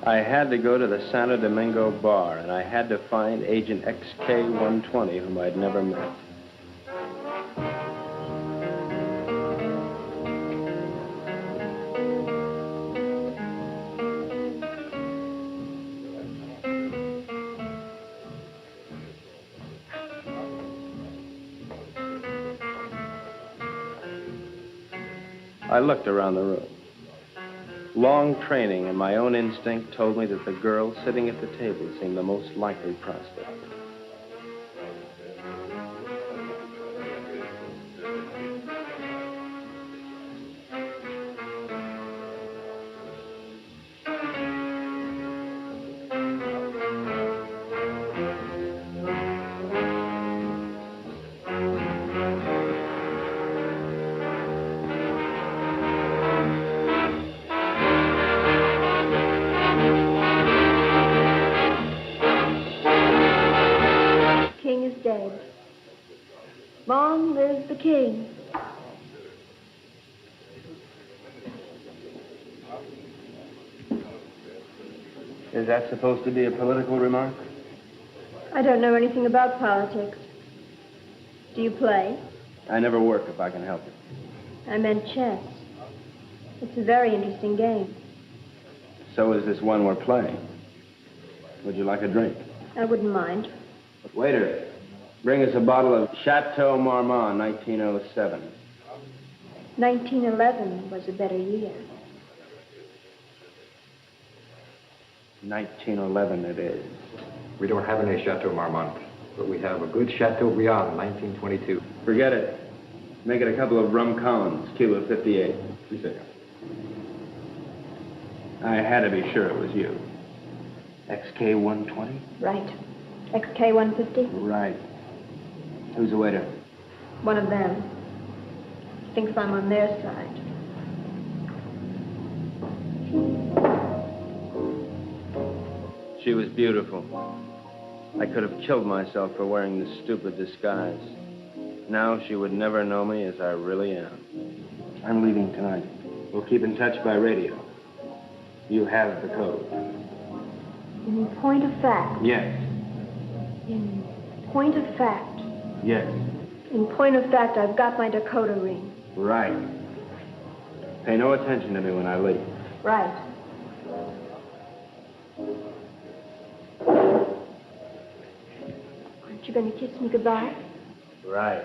I had to go to the Santo Domingo bar, and I had to find Agent XK-120, whom I'd never met. I looked around the room. Long training and my own instinct told me that the girl sitting at the table seemed the most likely prospect. Long live the king. Is that supposed to be a political remark? I don't know anything about politics. Do you play? I never work if I can help it. I meant chess. It's a very interesting game. So is this one we're playing. Would you like a drink? I wouldn't mind. Waiter, bring us a bottle of Chateau Marmont, 1907. 1911 was a better year. 1911 it is. We don't have any Chateau Marmont, but we have a good Chateaubriand, 1922. Forget it. Make it a couple of rum Collins, kilo 58. Please take it. I had to be sure it was you. XK-120? Right. XK-150? Right. Who's the waiter? One of them. Thinks I'm on their side. She was beautiful. I could have killed myself for wearing this stupid disguise. Now she would never know me as I really am. I'm leaving tonight. We'll keep in touch by radio. You have the code. In point of fact? Yes. In point of fact? Yes. In point of fact, I've got my decoder ring. Right. Pay no attention to me when I leave. Right. Aren't you going to kiss me goodbye? Right.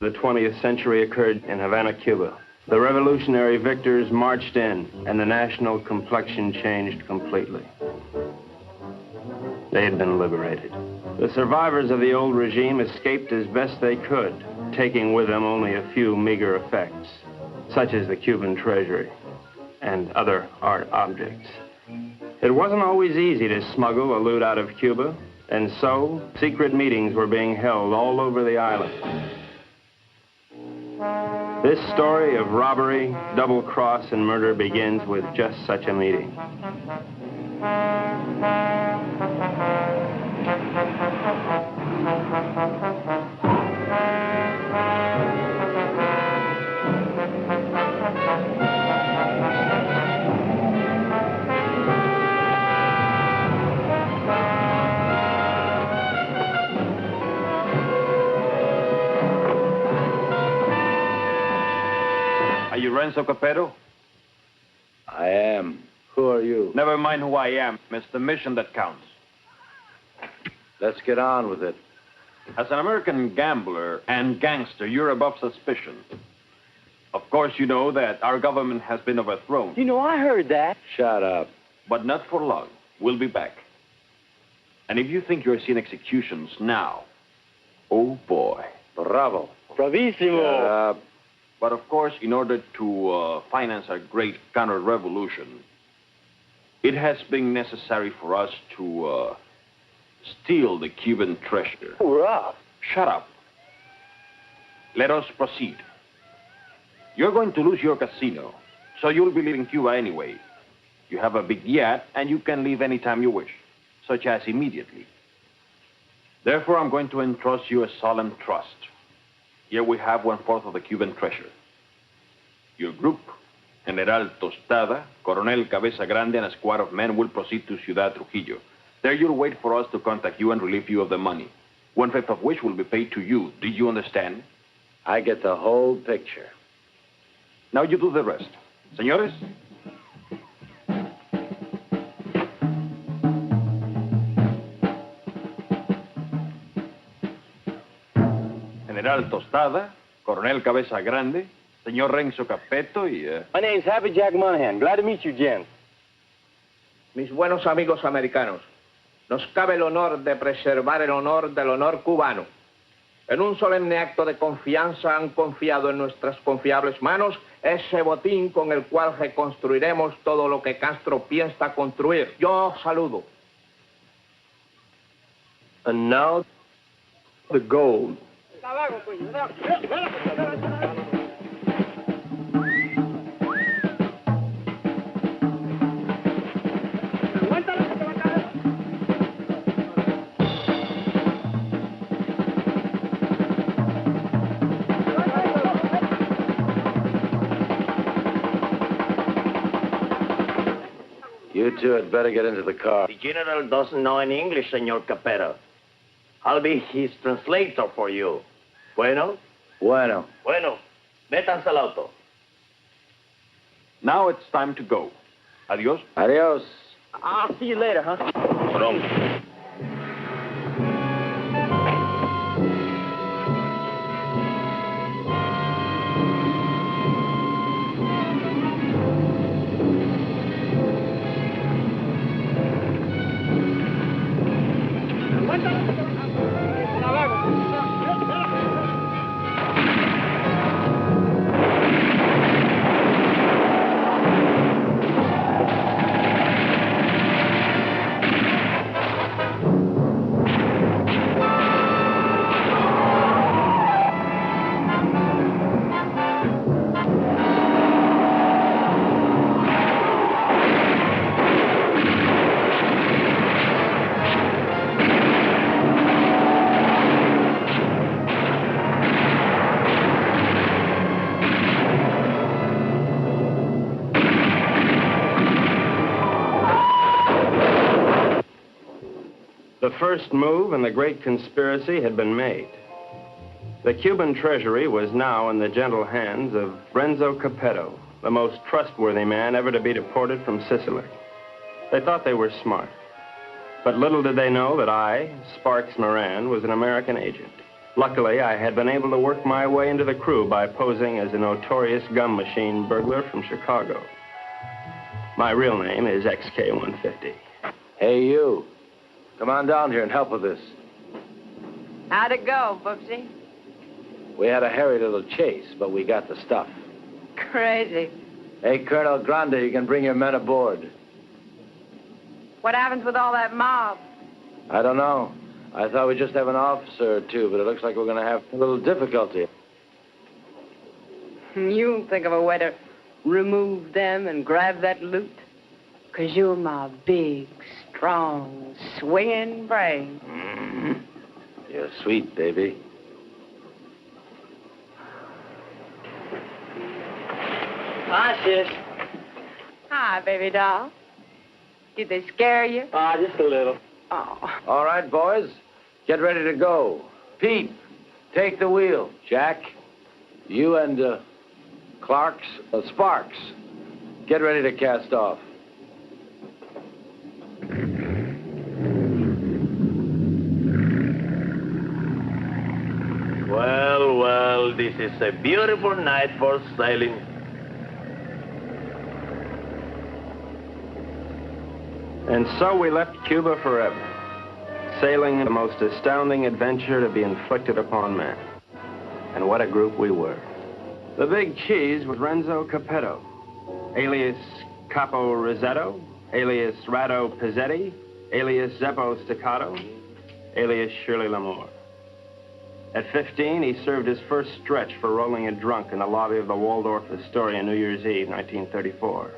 The 20th century occurred in Havana, Cuba. The revolutionary victors marched in, and the national complexion changed completely. They had been liberated. The survivors of the old regime escaped as best they could, taking with them only a few meager effects, such as the Cuban treasury and other art objects. It wasn't always easy to smuggle the loot out of Cuba, And so, secret meetings were being held all over the island. This story of robbery, double cross, and murder begins with just such a meeting. Are you Renzo Capetto? I am. Who are you? Never mind who I am. It's the mission that counts. Let's get on with it. As an American gambler and gangster, you're above suspicion. Of course, you know that our government has been overthrown. You know, I heard that. Shut up. But not for long. We'll be back. And if you think you're seeing executions now, oh boy. Bravo. Bravissimo. Shut up. But of course, in order to finance our great counter-revolution, it has been necessary for us to steal the Cuban treasure. Hurrah. Shut up. Let us proceed. You're going to lose your casino, so you'll be leaving Cuba anyway. You have a big yacht, and you can leave anytime you wish, such as immediately. Therefore, I'm going to entrust you a solemn trust. Here we have 1/4 of the Cuban treasure. Your group, General Tostada, Coronel Cabeza Grande, and a squad of men will proceed to Ciudad Trujillo. There you'll wait for us to contact you and relieve you of the money, 1/5 of which will be paid to you. Do you understand? I get the whole picture. Now you do the rest. Señores? General Tostada, Coronel Cabeza Grande, Señor Renzo Capetto y... My name's Happy Jack Monahan. Glad to meet you, gents. Mis buenos amigos americanos, nos cabe el honor de preservar el honor del honor cubano. En un solemne acto de confianza han confiado en nuestras confiables manos ese botín con el cual reconstruiremos todo lo que Castro piensa construir. Yo saludo. And now, the gold. You two had better get into the car. The general doesn't know any English, Senor Capetto. I'll be his translator for you. Bueno? Bueno. Bueno. Métanse al auto. Now it's time to go. Adios. Adios. I'll see you later, huh? Pronto. The first move in the great conspiracy had been made. The Cuban treasury was now in the gentle hands of Renzo Capetto, the most trustworthy man ever to be deported from Sicily. They thought they were smart. But little did they know that I, Sparks Moran, was an American agent. Luckily, I had been able to work my way into the crew by posing as a notorious gum machine burglar from Chicago. My real name is XK150. Hey, you. Come on down here and help with this. How'd it go, Booksy? We had a hairy little chase, but we got the stuff. Crazy. Hey, Colonel Grande, you can bring your men aboard. What happens with all that mob? I don't know. I thought we'd just have an officer or two, but it looks like we're going to have a little difficulty. You think of a way to remove them and grab that loot? 'Cause you're my big, strong, swinging brain. You're sweet, baby. Hi, sis. Hi, baby doll. Did they scare you? Just a little. Oh. All right, boys, get ready to go. Pete, take the wheel. Jack, you and Sparks, get ready to cast off. Well, well, this is a beautiful night for sailing. And so we left Cuba forever, sailing the most astounding adventure to be inflicted upon man. And what a group we were. The big cheese was Renzo Capetto, alias Capo Rosetto, alias Rado Pizzetti, alias Zeppo Staccato, alias Shirley Lamour. At 15, he served his first stretch for rolling a drunk in the lobby of the Waldorf Astoria New Year's Eve, 1934.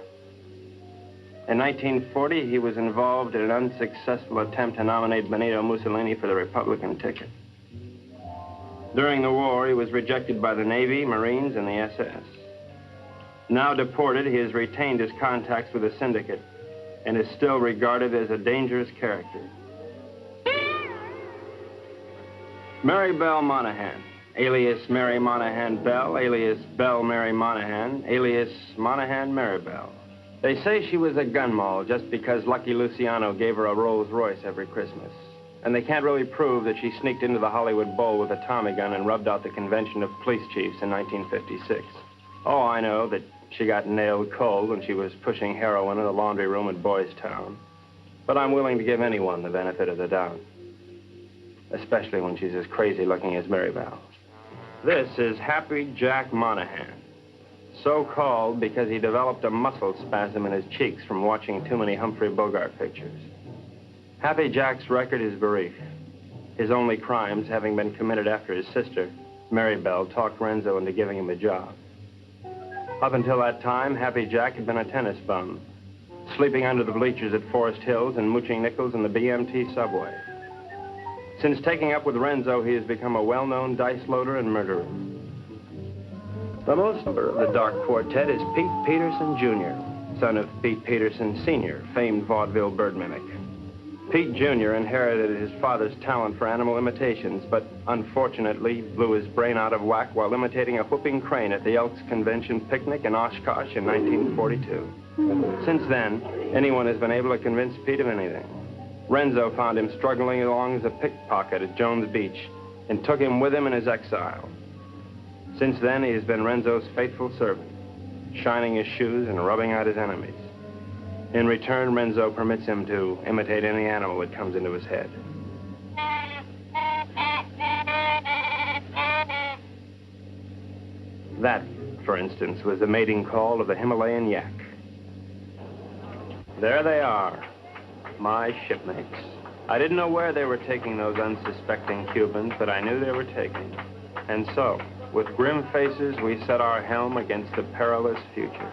In 1940, he was involved in an unsuccessful attempt to nominate Benito Mussolini for the Republican ticket. During the war, he was rejected by the Navy, Marines, and the SS. Now deported, he has retained his contacts with the syndicate and is still regarded as a dangerous character. Mary Belle Monahan, alias Mary Monahan Bell, alias Belle Mary Monahan, alias Monahan Mary Bell. They say she was a gun moll just because Lucky Luciano gave her a Rolls Royce every Christmas. And they can't really prove that she sneaked into the Hollywood Bowl with a Tommy gun and rubbed out the convention of police chiefs in 1956. Oh, I know that she got nailed cold when she was pushing heroin in a laundry room at Boys Town. But I'm willing to give anyone the benefit of the doubt, especially when she's as crazy looking as Mary Bell. This is Happy Jack Monahan, so called because he developed a muscle spasm in his cheeks from watching too many Humphrey Bogart pictures. Happy Jack's record is brief, his only crimes having been committed after his sister, Mary Bell, talked Renzo into giving him a job. Up until that time, Happy Jack had been a tennis bum, sleeping under the bleachers at Forest Hills and mooching nickels in the BMT subway. Since taking up with Renzo, he has become a well-known dice loader and murderer. The most member of the Dark Quartet is Pete Peterson, Jr., son of Pete Peterson, Sr., famed vaudeville bird mimic. Pete Jr. inherited his father's talent for animal imitations, but unfortunately blew his brain out of whack while imitating a whooping crane at the Elks Convention picnic in Oshkosh in 1942. Since then, anyone has been able to convince Pete of anything. Renzo found him struggling along as a pickpocket at Jones Beach and took him with him in his exile. Since then, he has been Renzo's faithful servant, shining his shoes and rubbing out his enemies. In return, Renzo permits him to imitate any animal that comes into his head. That, for instance, was the mating call of the Himalayan yak. There they are, my shipmates. I didn't know where they were taking those unsuspecting Cubans, but I knew they were taking. And so, with grim faces, we set our helm against the perilous future.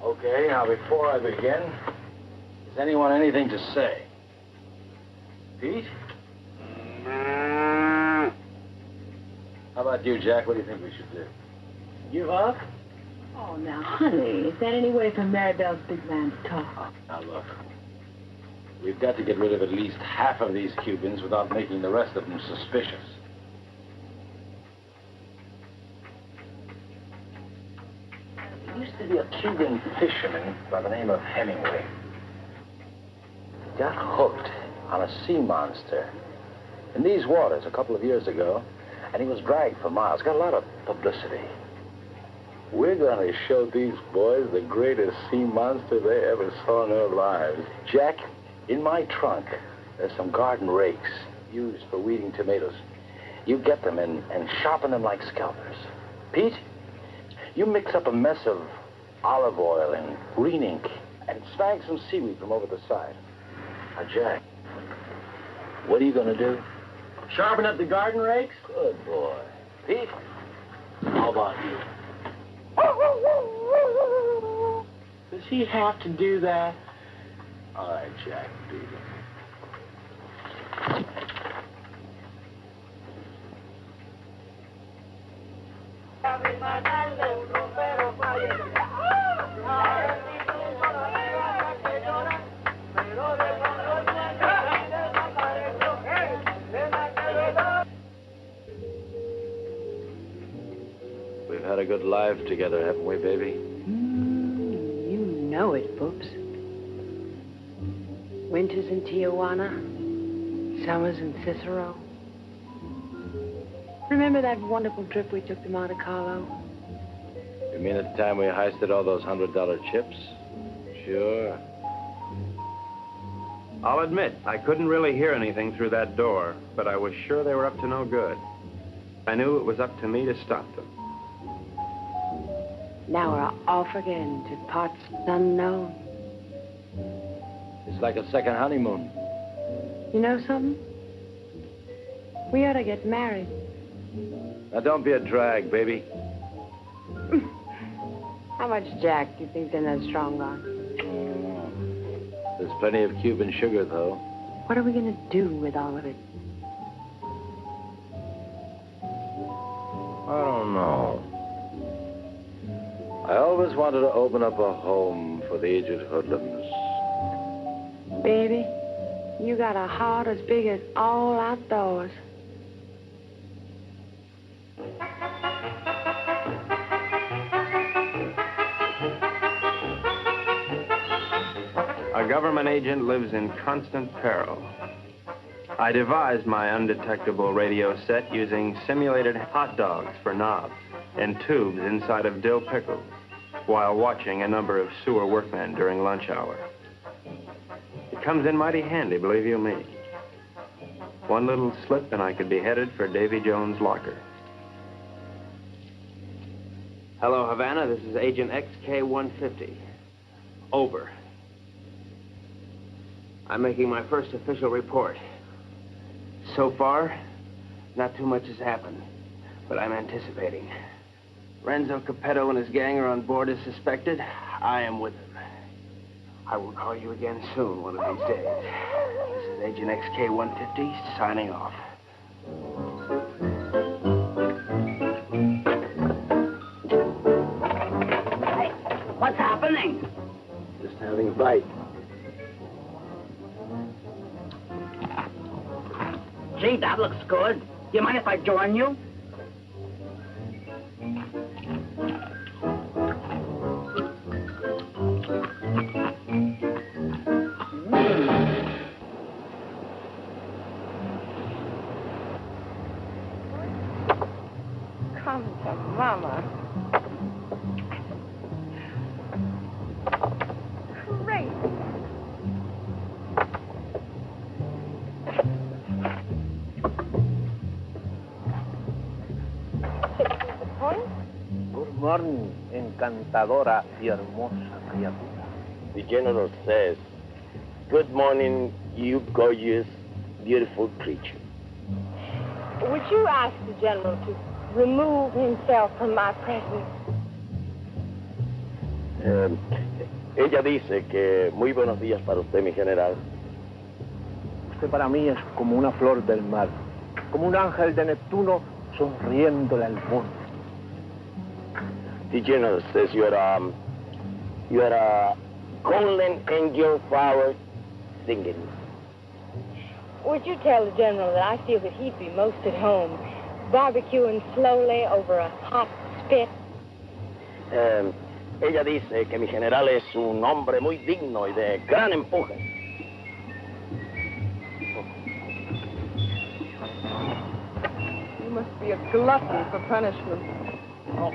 Okay, now before I begin, has anyone anything to say? Pete? How about you, Jack? What do you think we should do? Give up? Oh, now, honey, is that any way for Maribel's big man to talk? Now, look. We've got to get rid of at least half of these Cubans without making the rest of them suspicious. There used to be a Cuban fisherman by the name of Hemingway. He got hooked on a sea monster in these waters a couple of years ago, and he was dragged for miles. Got a lot of publicity. We're going to show these boys the greatest sea monster they ever saw in their lives. Jack, in my trunk, there's some garden rakes used for weeding tomatoes. You get them and sharpen them like scalpers. Pete, you mix up a mess of olive oil and green ink and snag some seaweed from over the side. Now, Jack, what are you going to do? Sharpen up the garden rakes? Good boy. Pete, how about you? Does he have to do that? All right, Jack, do it. We've had a good life together, haven't we, baby? You know it, Boops. Winters in Tijuana, summers in Cicero. Remember that wonderful trip we took to Monte Carlo? You mean at the time we heisted all those $100 chips? Sure. I'll admit, I couldn't really hear anything through that door, but I was sure they were up to no good. I knew it was up to me to stop them. Now we're off again to parts unknown. It's like a second honeymoon. You know something? We ought to get married. Now, don't be a drag, baby. How much Jack do you think's in that strong box? There's plenty of Cuban sugar, though. What are we going to do with all of it? I don't know. I always wanted to open up a home for the aged hoodlums. Baby, you got a heart as big as all outdoors. A government agent lives in constant peril. I devised my undetectable radio set using simulated hot dogs for knobs and tubes inside of dill pickles while watching a number of sewer workmen during lunch hour. It comes in mighty handy, believe you me. One little slip and I could be headed for Davy Jones' locker. Hello, Havana. This is Agent XK-150. Over. I'm making my first official report. So far, not too much has happened, but I'm anticipating. Renzo Capetto and his gang are on board as suspected. I am with them. I will call you again soon, one of these days. This is Agent XK-150 signing off. Hey, what's happening? Just having a bite. Gee, that looks good. Do you mind if I join you? Come to Mama. Great. Good morning, encantadora y hermosa criatura. The general says, good morning, you gorgeous, beautiful creature. Would you ask the general to remove himself from my presence? Ella dice que muy buenos días para usted, mi general. Usted para mí es como una flor del mar, como un ángel de Neptuno sonriéndole al mundo. The general says you are a golden angel flower singing. Would you tell the general that I feel that he'd be most at home, barbecuing slowly over a hot spit? Ella dice que mi general es un hombre muy digno y de gran empuje. You must be a glutton for punishment. Oh,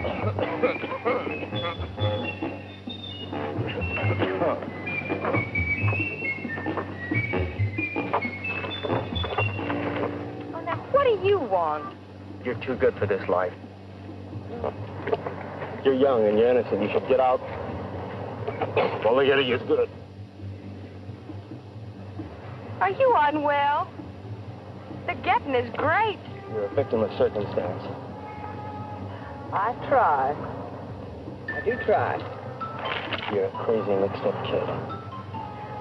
now, what do you want? You're too good for this life. You're young and you're innocent. You should get out All the getting is good. Are you unwell? The getting is great. You're a victim of circumstance. I try. I do try. You're a crazy, mixed-up kid.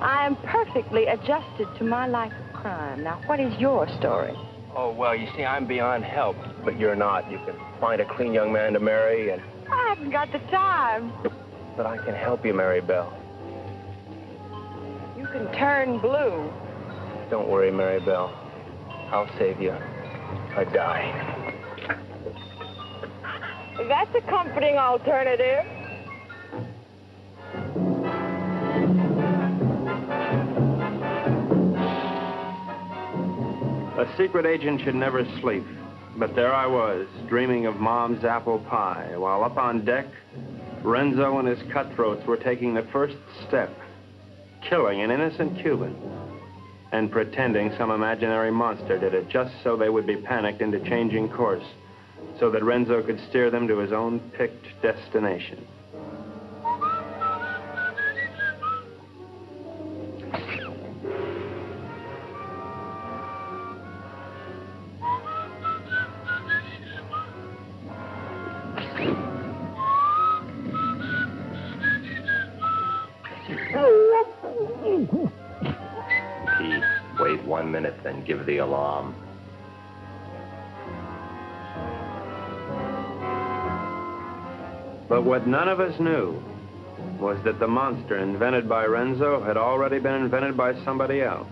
I am perfectly adjusted to my life of crime. Now, what is your story? Oh, well, you see, I'm beyond help, but you're not. You can find a clean young man to marry, and... I haven't got the time. But I can help you, Mary Bell. You can turn blue. Don't worry, Mary Bell. I'll save you. I die. That's a comforting alternative. A secret agent should never sleep. But there I was, dreaming of Mom's apple pie, while up on deck, Renzo and his cutthroats were taking the first step, killing an innocent Cuban, and pretending some imaginary monster did it just so they would be panicked into changing course, so that Renzo could steer them to his own picked destination. Pete, wait 1 minute, then give the alarm. But what none of us knew was that the monster invented by Renzo had already been invented by somebody else.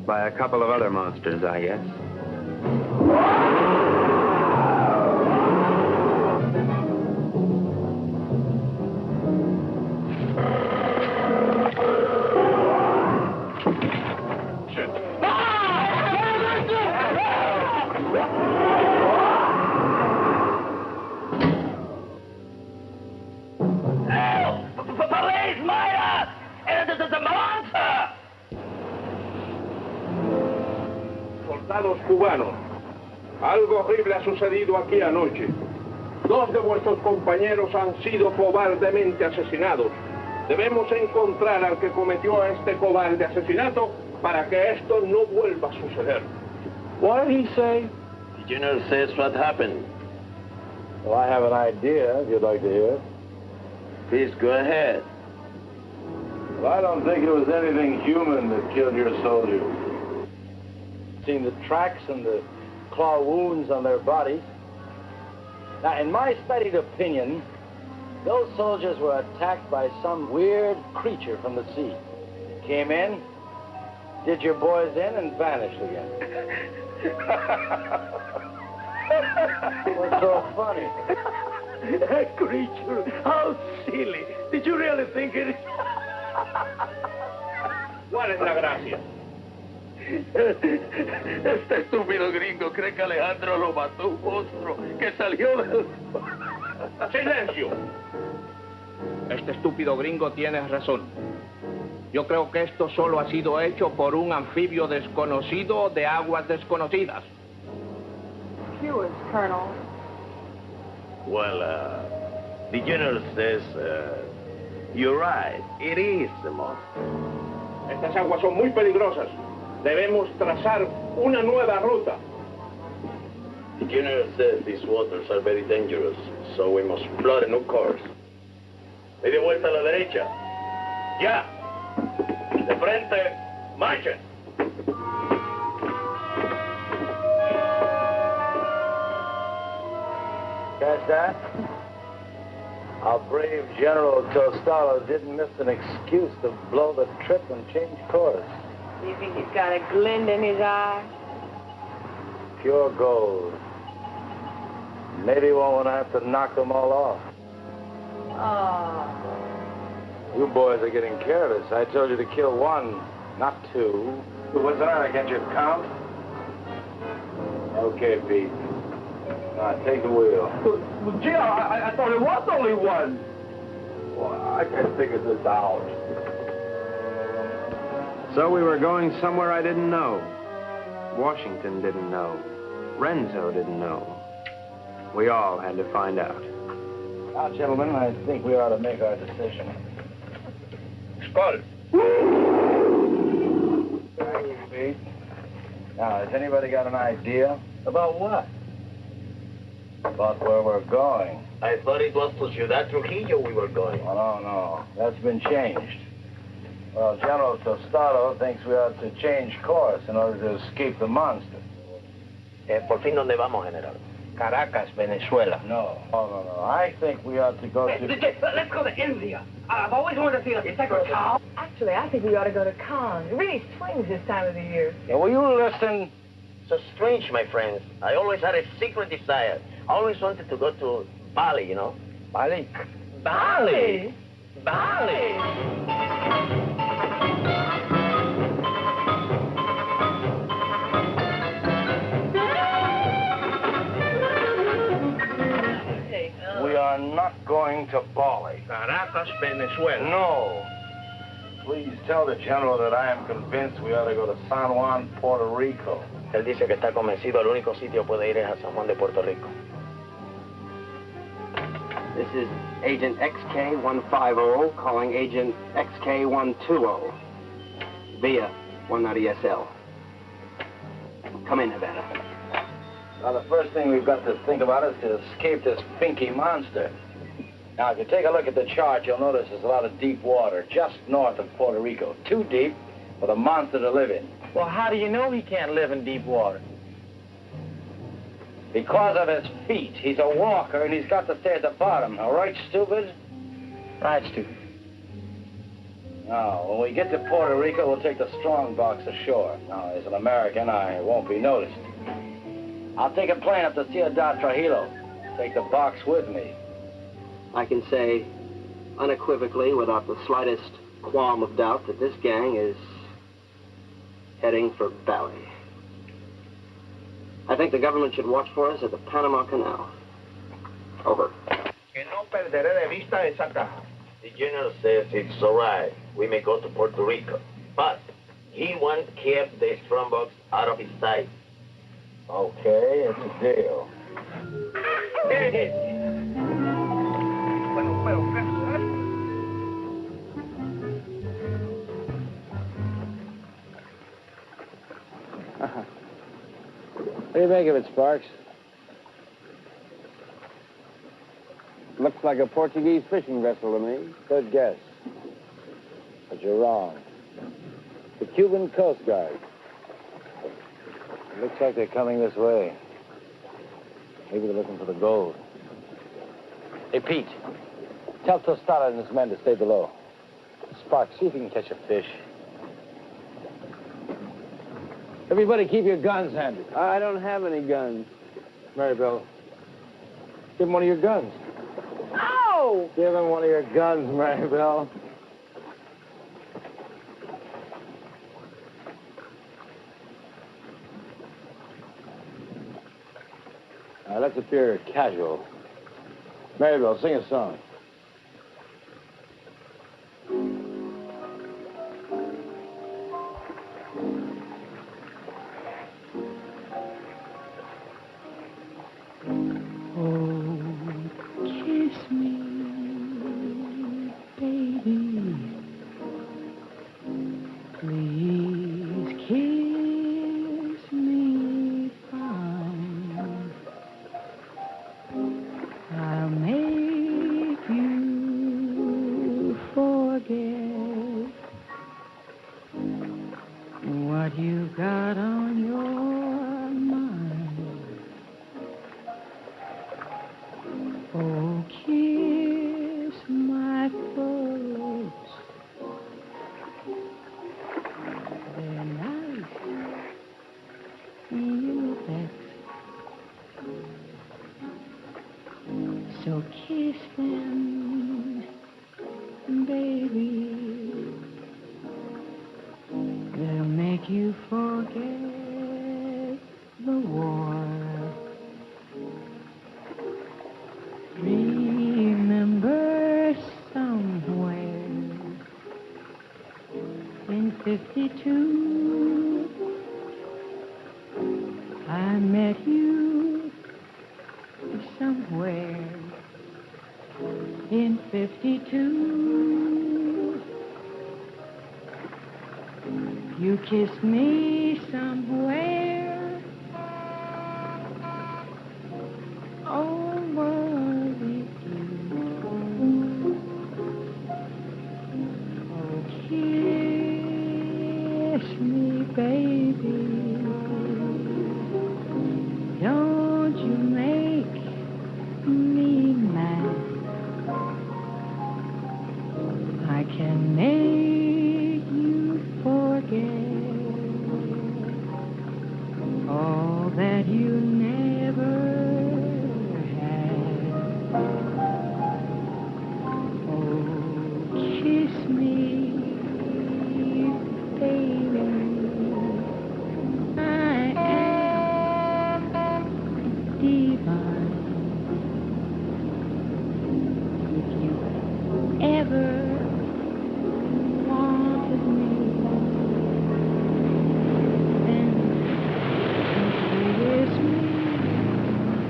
By a couple of other monsters, I guess. Soldados cubanos, algo horrible ha sucedido aquí anoche. 2 de vuestros compañeros han sido cobardemente asesinados. Debemos encontrar al que cometió este cobarde asesinato para que esto no vuelva a suceder. What did he say? The general says what happened. Well, I have an idea, if you'd like to hear it. Please go ahead. Well, I don't think it was anything human that killed your soldiers. Seen the tracks and the claw wounds on their bodies. Now, in my studied opinion, those soldiers were attacked by some weird creature from the sea. Came in, did your boys in, and vanished again. What's so funny? A creature? How silly. Did you really think it? ¿Cuál es la gracia? Este estúpido gringo cree que Alejandro lo mató un monstruo que salió del... ¡Silencio! Este estúpido gringo tiene razón. Yo creo que esto solo ha sido hecho por un anfibio desconocido de aguas desconocidas. Yours, Colonel. Well, the general says, you're right. It is the monster. Estas aguas son muy peligrosas. Debemos trazar una nueva ruta. The general says these waters are very dangerous, so we must plot a new course. Media vuelta a la derecha. Ya. De frente, marchen. Catch that? Our brave General Tostalo didn't miss an excuse to blow the trip and change course. Do you think he's got a glint in his eye? Pure gold. Maybe won't have to knock them all off. Oh. You boys are getting careless. I told you to kill 1, not 2. What's the matter? Can't you count? Okay, Pete. Now, take the wheel. Well, gee, I thought it was only 1. Well, I can't figure this out. So we were going somewhere I didn't know. Washington didn't know. Renzo didn't know. We all had to find out. Now, gentlemen, I think we ought to make our decision. Skull. Thank you, Pete. Now, has anybody got an idea? About what? About where we're going. I thought it was to Ciudad Trujillo we were going. Oh, no. That's been changed. Well, General Tostado thinks we ought to change course in order to escape the monster. ¿Por fin dónde vamos, General? Caracas, Venezuela. No. No. I think we ought to go to... Let's go to India. I've always wanted to see a sacred cow. Actually, I think we ought to go to Cannes. It really swings this time of the year. Yeah, will you listen? So strange, my friends. I always had a secret desire. I always wanted to go to Bali, you know? Bali? Bali? Bali? We are not going to Bali. Caracas, Venezuela. No. Please tell the General that I am convinced we ought to go to San Juan, Puerto Rico. Él dice que está convencido el único sitio puede ir es a San Juan de Puerto Rico. This is Agent XK150 calling Agent XK120 via 190 SL. Come in, Havana. Now, the first thing we've got to think about is to escape this pinky monster. Now, if you take a look at the chart, you'll notice there's a lot of deep water just north of Puerto Rico. Too deep for the monster to live in. Well, how do you know he can't live in deep water? Because of his feet. He's a walker, and he's got to stay at the bottom. All right, stupid? Right, stupid. Now, when we get to Puerto Rico, we'll take the strong box ashore. Now, as an American, I won't be noticed. I'll take a plane up to Ciudad Trujillo. Take the box with me. I can say unequivocally, without the slightest qualm of doubt, that this gang is heading for Bali. I think the government should watch for us at the Panama Canal. Over. Que no perderé de vista esa caja. The General says it's all right. We may go to Puerto Rico. But he wants to keep the strong box out of his sight. Okay, it's a deal. What do you make of it, Sparks? Looks like a Portuguese fishing vessel to me. Good guess. But you're wrong. The Cuban Coast Guard. It looks like they're coming this way. Maybe they're looking for the gold. Hey, Pete. Tell Tostada and his men to stay below. Sparks, see if you can catch a fish. Everybody keep your guns handy. I don't have any guns. Maribel, give him one of your guns. Ow! Give him one of your guns, Maribel. Now, let's appear casual. Maribel, sing a song. in 52. You kissed me somewhere over with you. Oh, kiss me, baby. Don't you make me mad. I can make you forget all that you never had. Oh, kiss me, baby. I am divine. If you ever wanted me, then kiss me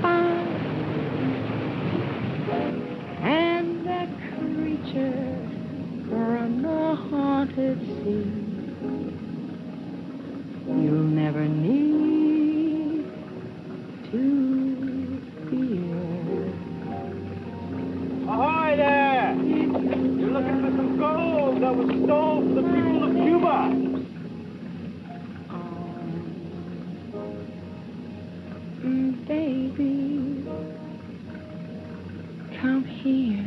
fine. And that creature from the haunted sea, you'll never need to fear. Ahoy there! You're looking for some gold that was stolen from the people of Cuba. Baby, come here.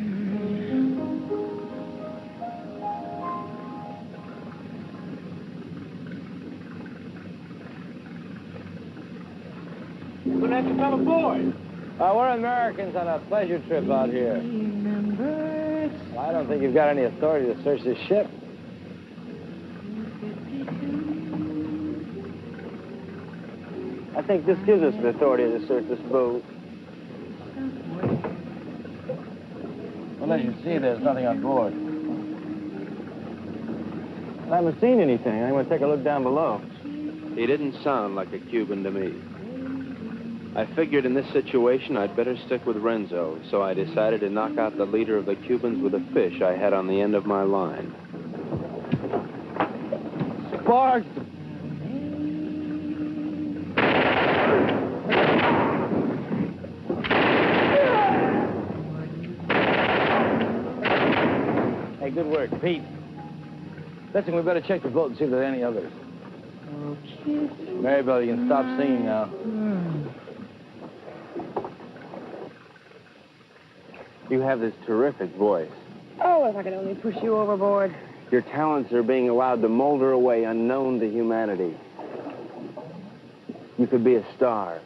You're gonna have to come aboard. We're Americans on a pleasure trip out here. Well, I don't think you've got any authority to search this ship. I think this gives us the authority to search this boat. Well, as you see, there's nothing on board. I haven't seen anything. I'm going to take a look down below. He didn't sound like a Cuban to me. I figured in this situation I'd better stick with Renzo, so I decided to knock out the leader of the Cubans with a fish I had on the end of my line. Sparks! Hey, good work. Pete. Listen, we better check the boat and see if there's any others. Maribel, you can stop singing now. You have this terrific voice. Oh, if I could only push you overboard. Your talents are being allowed to molder away unknown to humanity. You could be a star.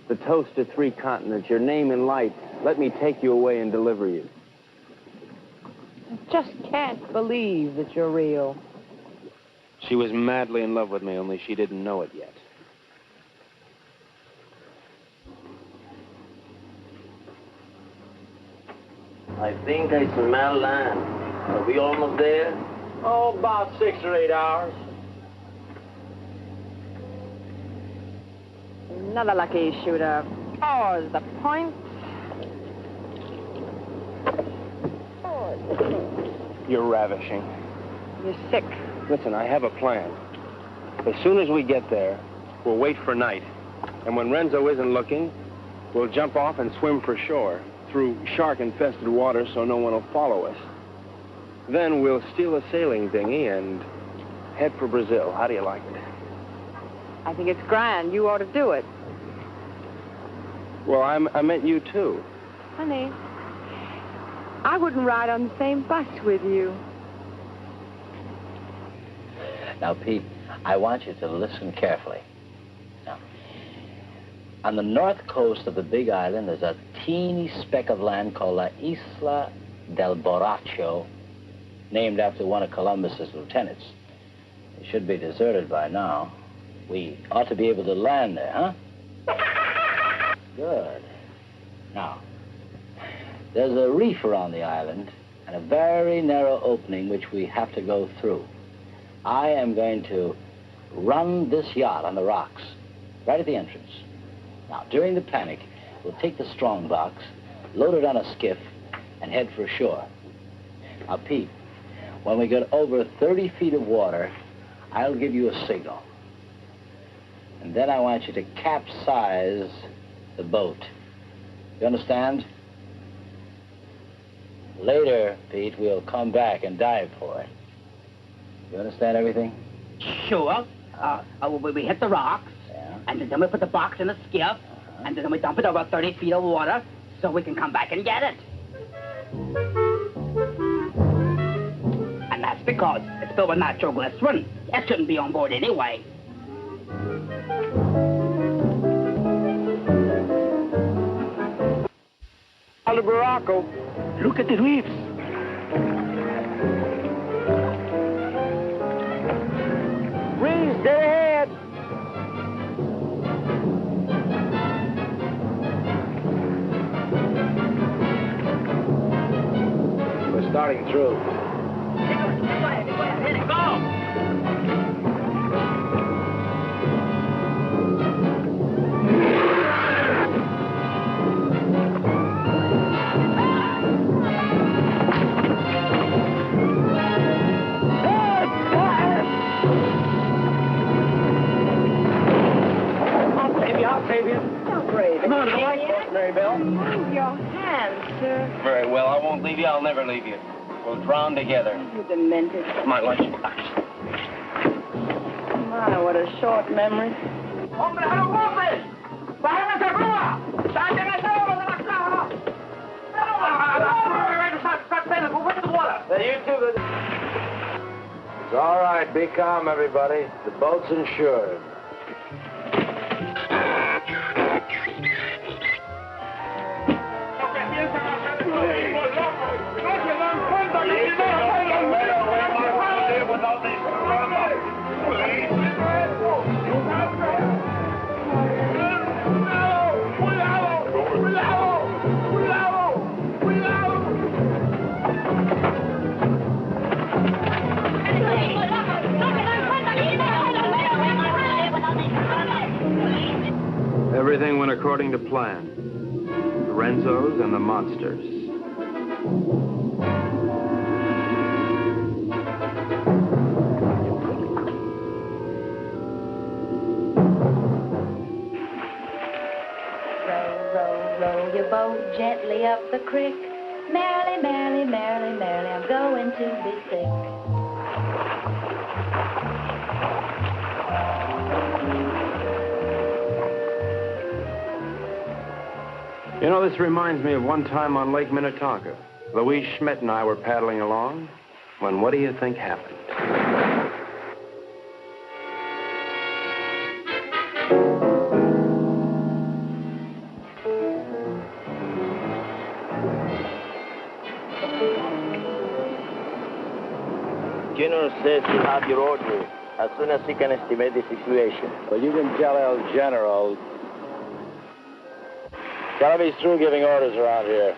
The toast of 3 continents, your name in lights. Let me take you away and deliver you. I just can't believe that you're real. She was madly in love with me, only she didn't know it yet. I think I smell land. Are we almost there? Oh, about 6 or 8 hours. Another lucky shooter. Pause the point. You're ravishing. You're sick. Listen, I have a plan. As soon as we get there, we'll wait for night. And when Renzo isn't looking, we'll jump off and swim for shore through shark-infested water so no one will follow us. Then we'll steal a sailing dinghy and head for Brazil. How do you like it? I think it's grand. You ought to do it. Well, I meant you, too. Honey, I wouldn't ride on the same bus with you. Now, Pete, I want you to listen carefully. Now, on the north coast of the Big Island, there's a teeny speck of land called La Isla del Borracho, named after one of Columbus's lieutenants. It should be deserted by now. We ought to be able to land there, huh? Good. Now, there's a reef around the island and a very narrow opening which we have to go through. I am going to run this yacht on the rocks, right at the entrance. Now, during the panic, we'll take the strong box, load it on a skiff, and head for shore. Now, Pete, when we get over 30 feet of water, I'll give you a signal. And then I want you to capsize the boat. You understand? Later, Pete, we'll come back and dive for it. You understand everything? Sure. We hit the rocks, and then we put the box in the skiff, and then we dump it over 30 feet of water so we can come back and get it. And that's because it's filled with nitroglycerin. It shouldn't be on board anyway. On the Baracco. Look at the reefs. Reefs, dead ahead. We're starting through. Come on, Marybelle. Move your hands, sir. Very well. I won't leave you. I'll never leave you. We'll drown together. You demented. My lunchbox. My, what a short memory. ¡Hombre, a los golpes! ¡Bájense arriba! ¡Saquen el cerebro de la caja! It's all right. Be calm, everybody. The boat's insured. Everything went according to plan. The Renzos and the monsters. Row your boat gently up the creek. Merrily, merrily, merrily, merrily, I'm going to be sick. You know, this reminds me of one time on Lake Minnetonka. Louise Schmidt and I were paddling along when what do you think happened? General says he'll have your orders as soon as he can estimate the situation. Well, you can tell El General. Tell him he's through giving orders around here.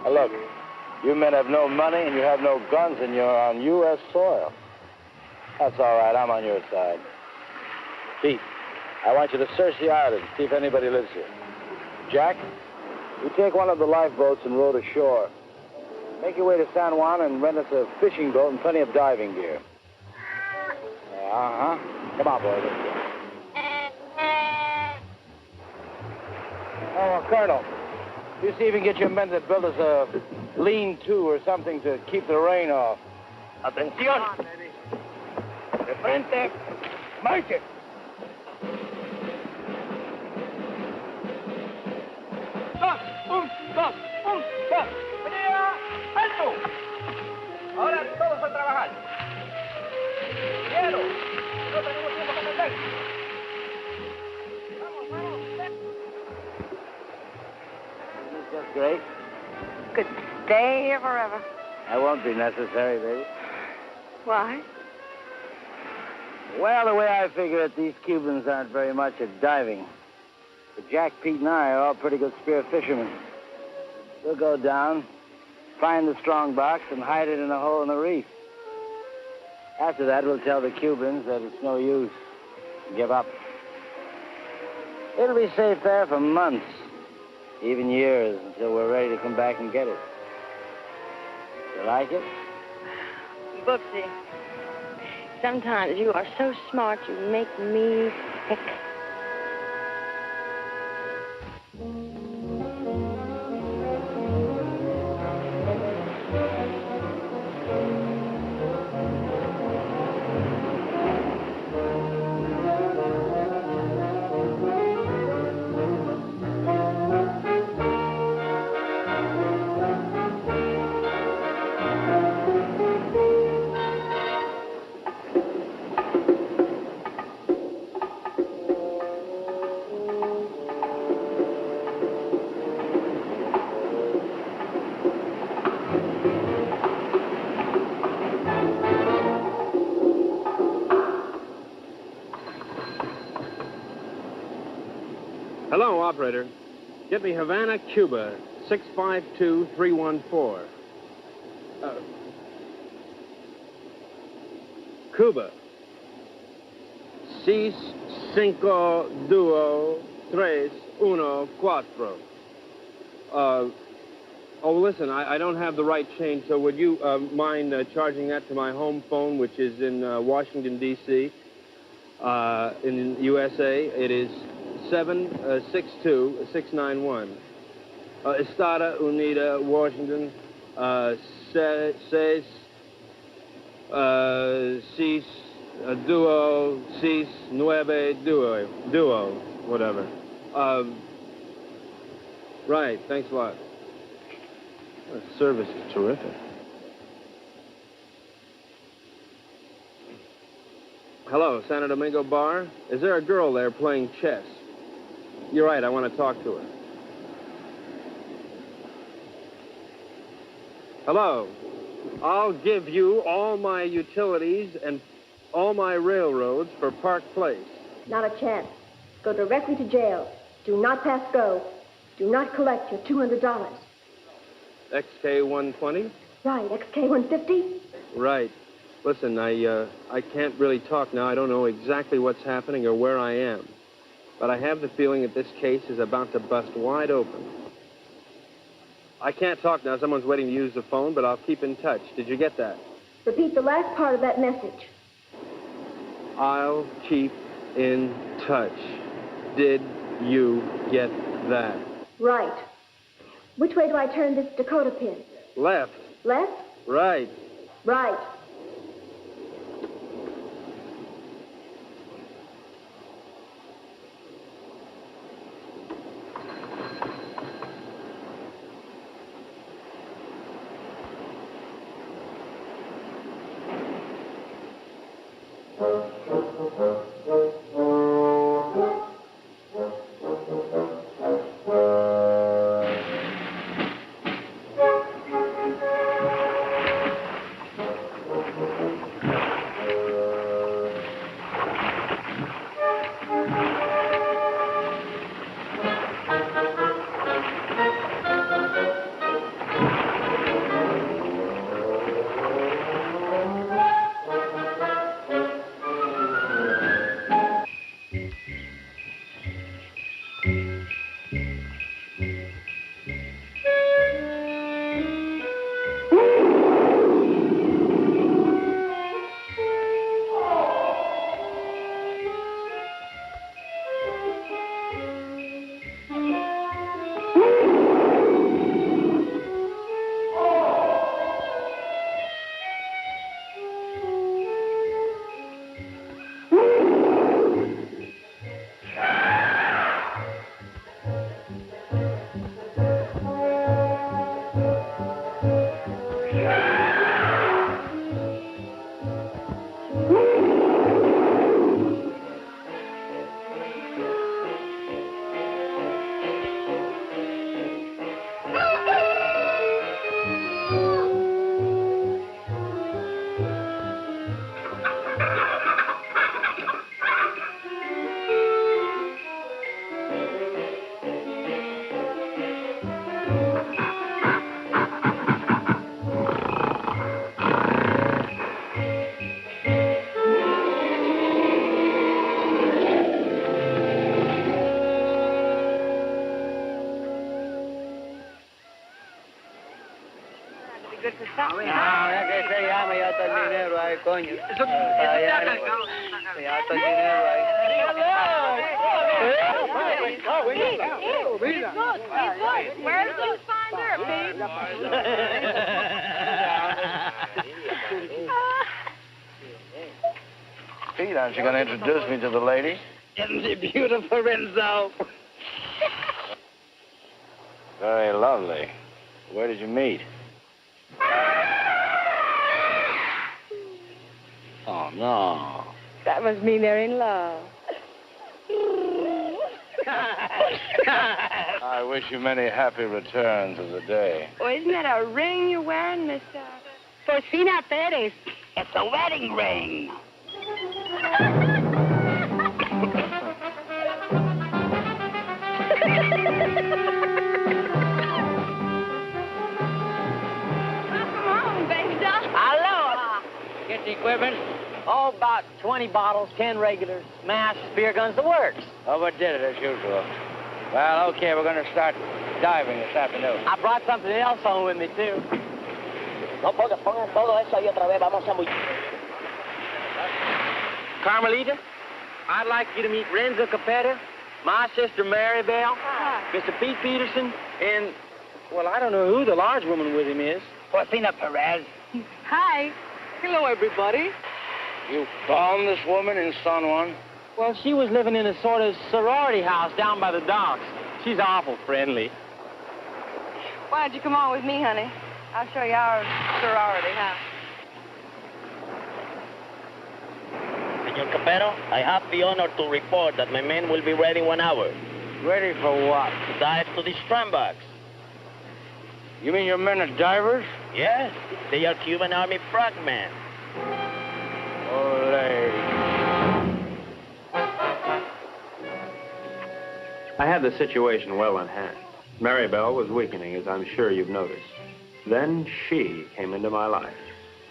Now, look, you men have no money and you have no guns and you're on U.S. soil. That's all right. I'm on your side. Pete, I want you to search the island, see if anybody lives here. Jack, you take one of the lifeboats and row to shore. Make your way to San Juan and rent us a fishing boat and plenty of diving gear. Uh-huh. Come on, boys. Let's go. Oh, Colonel, you see if you can get your men to build us a lean-to or something to keep the rain off. Atención! De frente, marche! Dos. ¡Venida! ¡Alto! Ahora todos a trabajar. ¡Quiero! No tenemos tiempo para perder. That's great. Could stay here forever. That won't be necessary, baby. Why? Well, the way I figure it, these Cubans aren't very much at diving. But Jack, Pete, and I are all pretty good spear fishermen. We'll go down, find the strong box, and hide it in a hole in the reef. After that, we'll tell the Cubans that it's no use. Give up. It'll be safe there for months. Even years until we're ready to come back and get it. You like it? Booksy, sometimes you are so smart you make me sick. Hello, operator. Get me Havana, Cuba, 652314. Cuba. 6, 5, 2, 3, 1, 4. Listen, I don't have the right change, so would you mind charging that to my home phone, which is in Washington, D.C., in USA? It is 762-691. Estada Unida, Washington, 6, 2, 6, 9, 2, whatever. Right, thanks a lot. The service is terrific. Hello, Santo Domingo Bar. Is there a girl there playing chess? You're right, I want to talk to her. Hello. I'll give you all my utilities and all my railroads for Park Place. Not a chance. Go directly to jail. Do not pass go. Do not collect your $200. XK-120? Right, XK-150? Right. Listen, I can't really talk now. I don't know exactly what's happening or where I am. But I have the feeling that this case is about to bust wide open. I can't talk now. Someone's waiting to use the phone, but I'll keep in touch. Did you get that? Repeat the last part of that message. I'll keep in touch. Did you get that? Right. Which way do I turn this Dakota pin? Left. Left? Right. Right. good for something. No, es que se llama ya está el dinero ahí, coño. Ya está el dinero ahí. Where's those fine dirt, Pete, aren't you going to introduce me to the lady? Isn't she beautiful, Renzo? Very lovely. Where did you meet? Oh, no. That must mean they're in love. I wish you many happy returns of the day. Oh, isn't that a ring you're wearing, Miss Porcina Perez. It's a wedding ring. Aloha. Get the equipment? Oh, about 20 bottles, 10 regulars, mash, spear guns, the works. Overdid it as usual. Well, okay, we're going to start diving this afternoon. I brought something else home with me, too. No, pongan todo eso ahí otra vez. Vamos a muy... Carmelita, I'd like you to meet Renzo Capetta, my sister Mary Bell, Mr. Pete Peterson, and, well, I don't know who the large woman with him is. Porcina Perez. Hi. Hello, everybody. You found this woman in San Juan? Well, she was living in a sort of sorority house down by the docks. She's awful friendly. Why don't you come on with me, honey? I'll show you our sorority house. Senor Capero, I have the honor to report that my men will be ready in 1 hour. Ready for what? To dive to these strandbox. You mean your men are divers? Yes, they are Cuban Army frogmen. Ole. I had the situation well in hand. Maribel was weakening, as I'm sure you've noticed. Then she came into my life.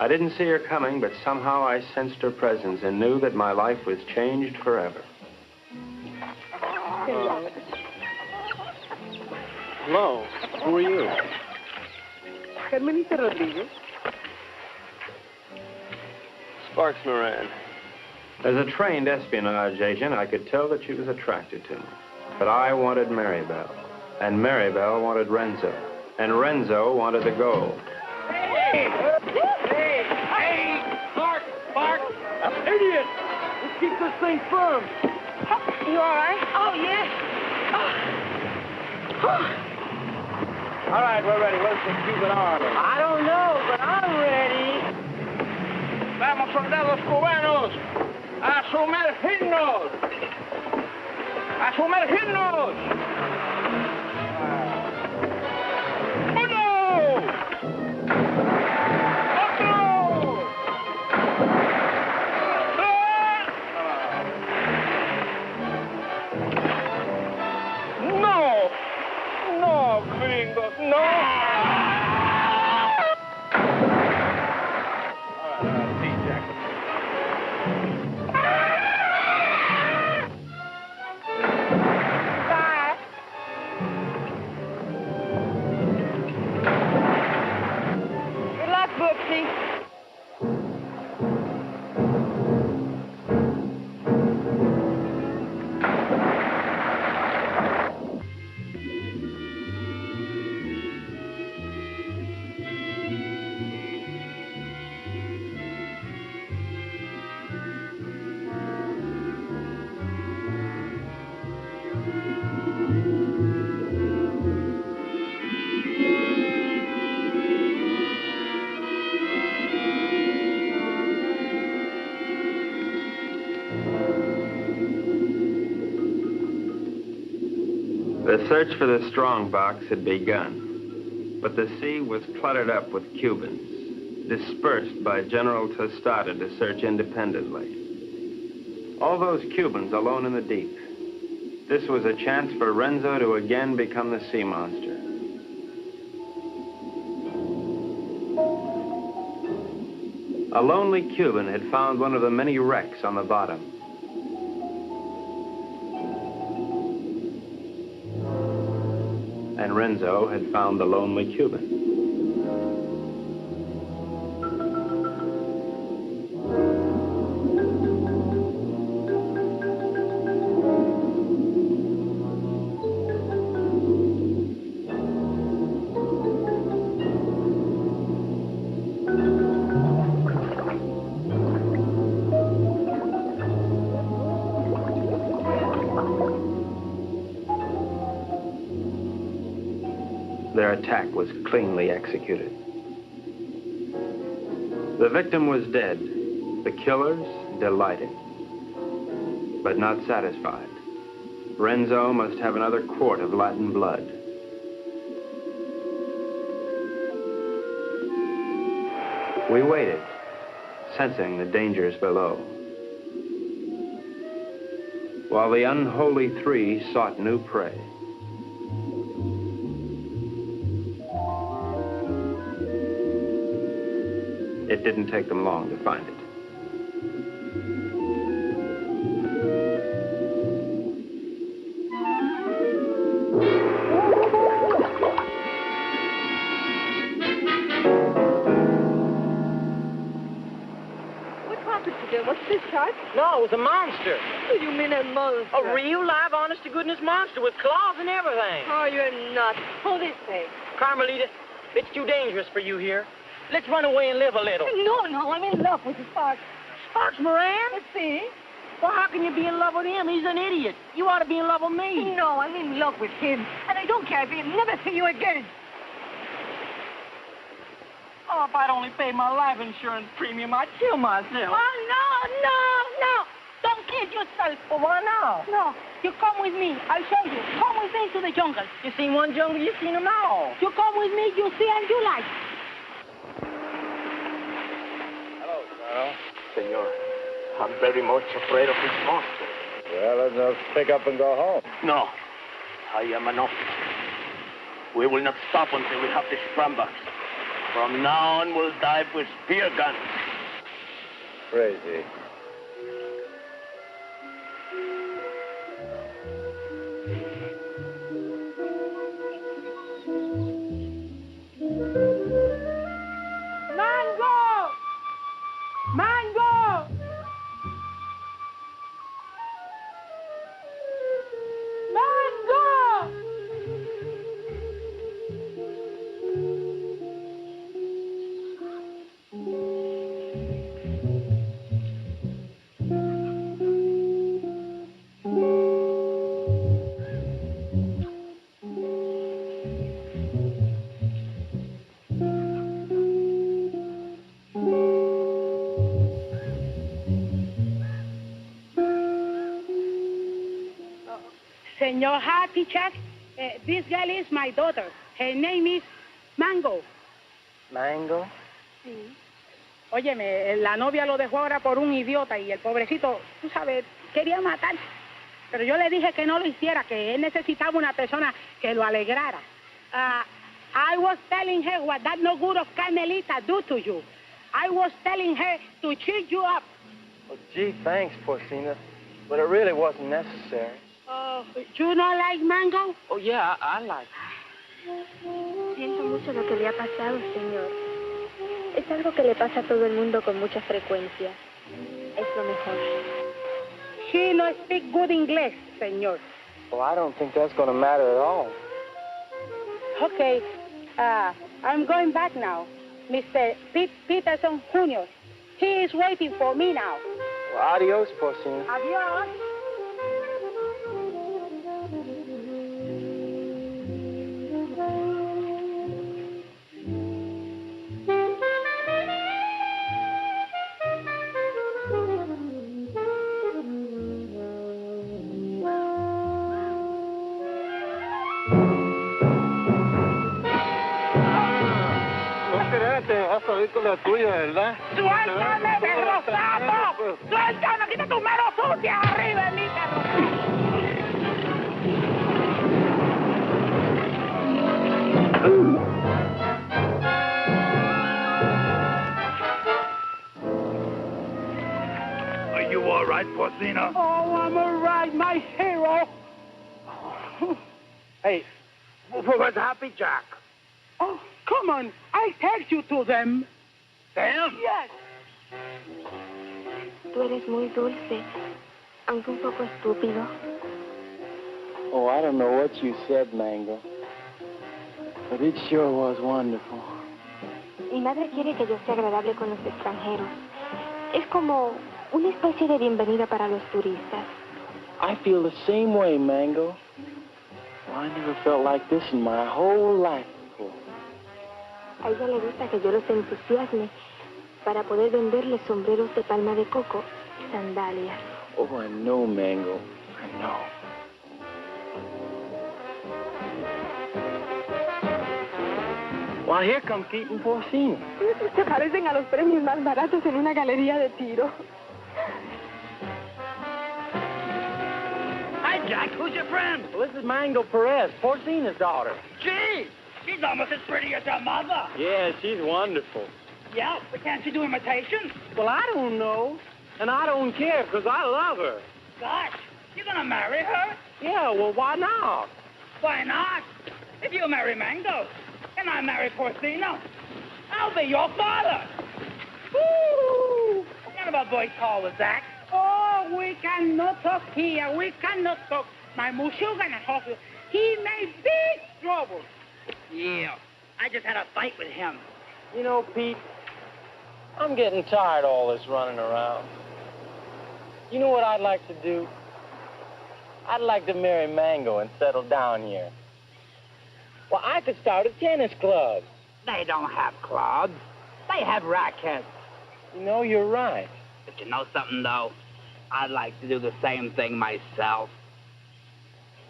I didn't see her coming, but somehow I sensed her presence and knew that my life was changed forever. Hello. Who are you? Carmelita Rodriguez. Sparks Moran. As a trained espionage agent, I could tell that she was attracted to me. But I wanted Maribel, and Maribel wanted Renzo, and Renzo wanted the gold. Hey! Mark! Idiot! Let's keep this thing firm. You all right? Oh, yes. All right, we're ready. Where's the Cuban Army? I don't know, but I'm ready. Vamos, soldados cubanos, a sumergirnos. ¡A sumergirnos! ¡Uno! ¡Otro! ¡No! ¡No, gringos! ¡No! The search for the strongbox had begun, but the sea was cluttered up with Cubans, dispersed by General Tostada to search independently. All those Cubans alone in the deep. This was a chance for Renzo to again become the sea monster. A lonely Cuban had found one of the many wrecks on the bottom. And Renzo had found the lonely Cuban. their attack was cleanly executed. The victim was dead. The killers delighted, but not satisfied. Renzo must have another quart of Latin blood. We waited, sensing the dangers below, while the unholy three sought new prey. It didn't take them long to find it. What's this, Chuck? No, it was a monster. What do you mean a monster? A real, live, honest-to-goodness monster with claws and everything. Oh, you're nuts. Hold this thing. Carmelita, it's too dangerous for you here. Let's run away and live a little. No, I'm in love with Sparks. Sparks Moran? Let's see. Well, how can you be in love with him? He's an idiot. You ought to be in love with me. No, I'm in love with him. And I don't care if he'll never see you again. Oh, if I'd only paid my life insurance premium, I'd kill myself. Oh, no. Don't kill yourself. Well, why not? No, you come with me. I'll show you. Come with me to the jungle. You seen one jungle, you seen them all. You come with me, you see and you like. Hello, Carl. Senor, I'm very much afraid of this monster. Well, let's just pick up and go home. No, I am an officer. We will not stop until we have the scrambucks. From now on, we'll dive with spear guns. Crazy. Senor Happy Chuck, this girl is my daughter. Her name is Mango. Mango? Sí. Óyeme, la novia lo dejó ahora por un idiota y el pobrecito, tú sabes, quería matar. Pero yo le dije que no lo hiciera, que él necesitaba una persona que lo alegrara. I was telling her what that no good of Carmelita do to you. I was telling her to cheer you up. Well, gee, thanks, Porcina. But it really wasn't necessary. You don't like Mango? Oh, yeah, I like it. Siento mucho lo que le ha pasado, señor. Es algo que le pasa a todo el mundo con mucha frecuencia. Es lo mejor. She no speak good English, señor. Well, I don't think that's going to matter at all. Okay, I'm going back now. Mr. Peterson Jr. He is waiting for me now. Well, adios, Porcina. Adios. Vas a ir con la tuya, ¿verdad? ¡Suéltame, perro sapo! ¡Suéltame! ¡Quita tus manos sucias arriba de mí, perro! Are you all right, Porcina? Oh, I'm all right, my hero. Hey, where's Happy Jack? Oh, come on. I'll take you to them. Them? Yes. Tú eres muy dulce, aunque un poco estúpido. Oh, I don't know what you said, Mango. But it sure was wonderful. Mi madre quiere que yo sea agradable con los extranjeros. Es como una especie de bienvenida para los turistas. I feel the same way, Mango. Well, I never felt like this in my whole life before. A ella le gusta que yo los entusiasme para poder venderle sombreros de palma de coco y sandalias. Oh, I know, Mango. I know. Well, here come Pete and Porcina. Se parecen a los premios más baratos en una galería de tiro. Hi, Jack. Who's your friend? Well, this is Mango Perez, Porcina's daughter. Gee, she's almost as pretty as her mother. Yeah, she's wonderful. Yeah, but can't she do imitations? Well, I don't know. And I don't care, because I love her. Gosh, you're gonna marry her? Yeah, well, why not? Why not? If you marry Mango, and I marry Porcino, I'll be your father. Woo! What kind of a voice call was that? Oh, we cannot talk here. We cannot talk. My Mushu gonna talk. He made big trouble. Yeah, I just had a fight with him. You know, Pete, I'm getting tired of all this running around. You know what I'd like to do? I'd like to marry Mango and settle down here. Well, I could start a tennis club. They don't have clubs. They have rackets. You know, you're right. But you know something, though? I'd like to do the same thing myself.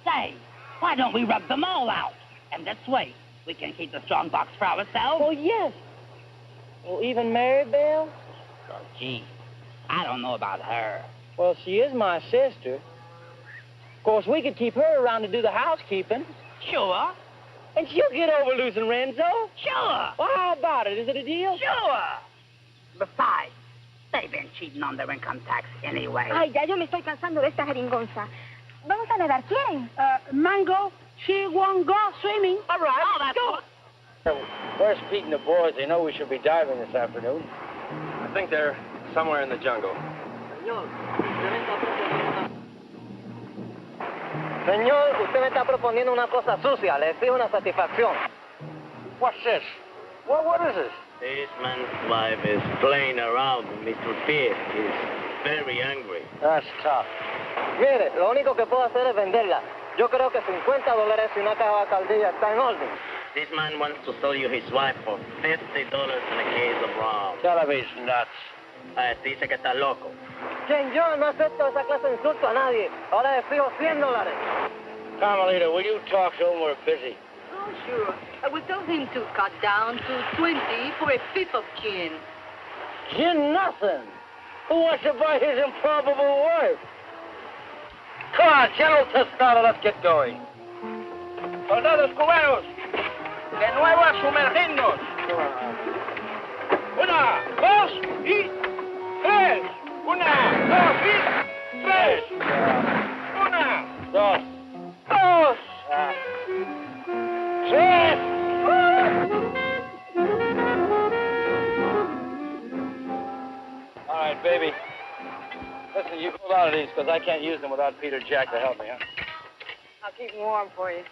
Say, why don't we rub them all out? And this way, we can keep the strong box for ourselves. Oh, yes. Well, even Maribel? Oh, gee, I don't know about her. Well, she is my sister. Of course, we could keep her around to do the housekeeping. Sure. And she'll get over losing Renzo. Sure. Well, how about it? Is it a deal? Sure. Besides, they've been cheating on their income tax anyway. Ay, ya yo me estoy cansando de esta jeringonza. Vamos a nadar, ¿quién? Mango, she won't go swimming. All right, oh, that's good. Where's Pete and the boys? They know we should be diving this afternoon. I think they're somewhere in the jungle. Señor, usted me está proponiendo una cosa sucia. Le exijo una satisfacción. What's this? What is this? This man's wife is playing around with Mr. Pete. He's very angry. That's tough. Mire, lo único que puedo hacer es venderla. Yo creo que $50 y una caja de caldilla está en orden. This man wants to sell you his wife for $50 and a case of rum. Tell him he's nuts. Dice que está loco. ¿Quién? Yo no acepto esa clase de insulto a nadie. Ahora le exijo $100. Carmelita, will you talk to him? We're busy. Oh, sure. I will tell him to cut down to 20 for a fifth of gin. Gin nothing. Who wants to buy his improbable wife? Come on, General Tostado, let's get going. Soldados cubanos, de nuevo a sumergirnos. Una, dos y tres. Una, dos y tres. Una, dos, tres. All right, baby. Listen, you hold on to these, because I can't use them without Peter Jack to help me, huh? I'll keep them warm for you.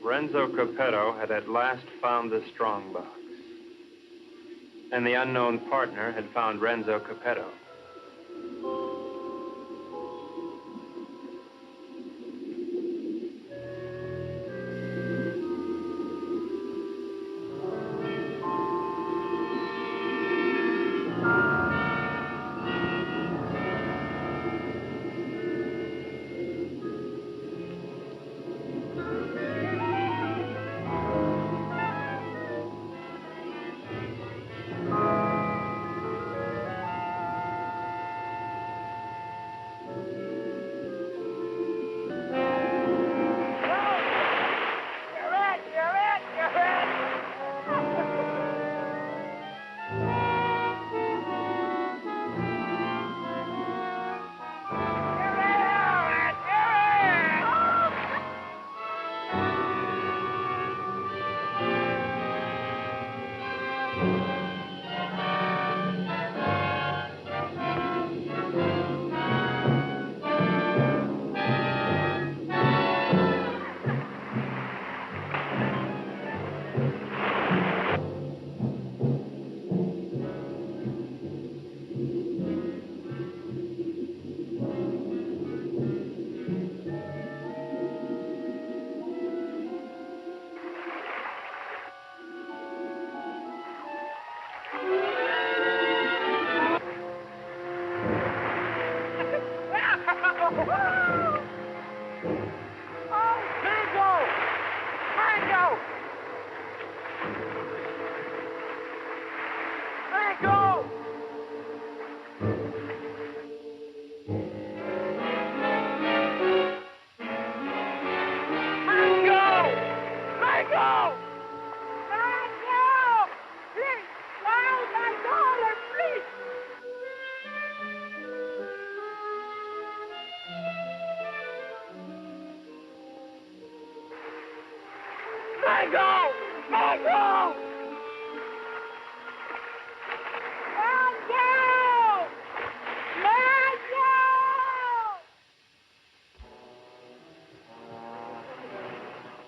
Renzo Capetto had at last found the strongbox. And the unknown partner had found Renzo Capetto. Mango! Mango!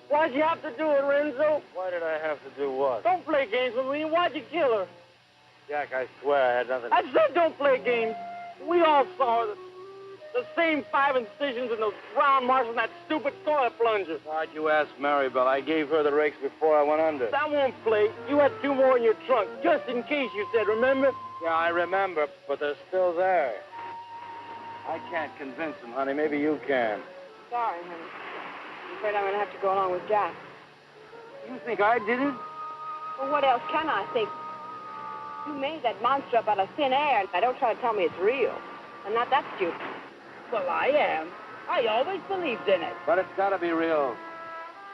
Why'd you have to do it, Renzo? Why did I have to do what? Don't play games with me. Why'd you kill her? Jack, I swear I had nothing. I said don't play games. We all saw the same 5 incisions and those round marks on that stupid toilet plunger. Why'd you ask Maribel? I gave her the rakes before I went under. That won't play. You had 2 more in your trunk, just in case, you said, remember? Yeah, I remember, but they're still there. I can't convince them, honey. Maybe you can. Sorry, honey. I'm afraid I'm going to have to go along with Jack. You think I did it? Well, what else can I think? You made that monster up out of thin air. Now, don't try to tell me it's real. I'm not that stupid. Well, I am. I always believed in it. But it's got to be real.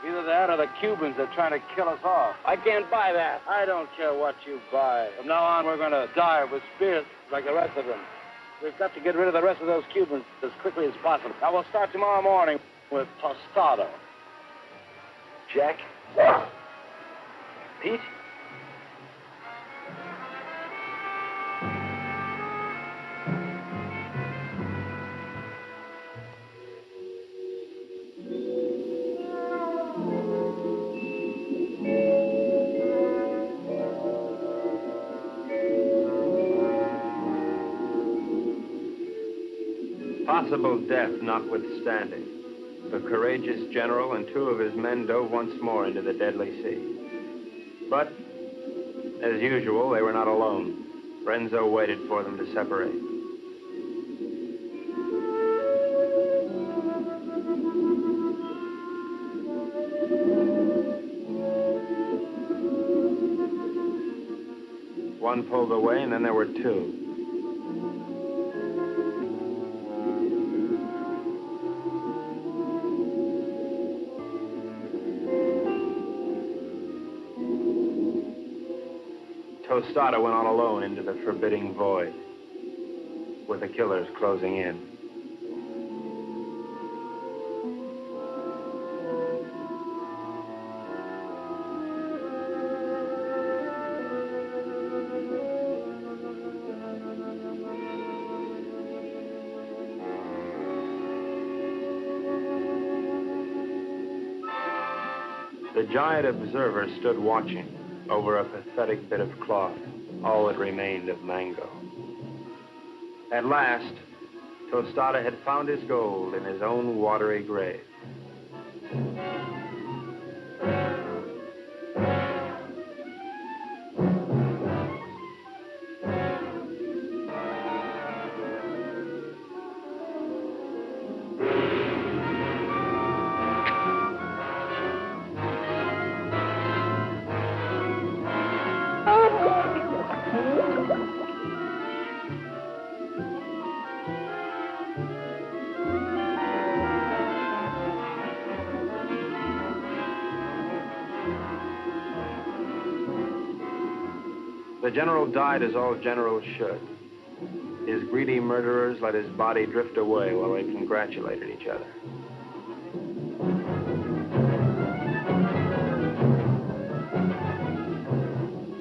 Either that or the Cubans are trying to kill us off. I can't buy that. I don't care what you buy. From now on, we're going to die with spears like the rest of them. We've got to get rid of the rest of those Cubans as quickly as possible. Now, we'll start tomorrow morning with Tostado. Jack? Pete? Possible death notwithstanding, the courageous general and 2 of his men dove once more into the deadly sea. But, as usual, they were not alone. Renzo waited for them to separate. One pulled away, and then there were 2. Tostado went on alone into the forbidding void, with the killers closing in. The giant observer stood watching over a pathetic bit of cloth, all that remained of Mango. At last, Tostado had found his gold in his own watery grave. The general died as all generals should. His greedy murderers let his body drift away while they congratulated each other.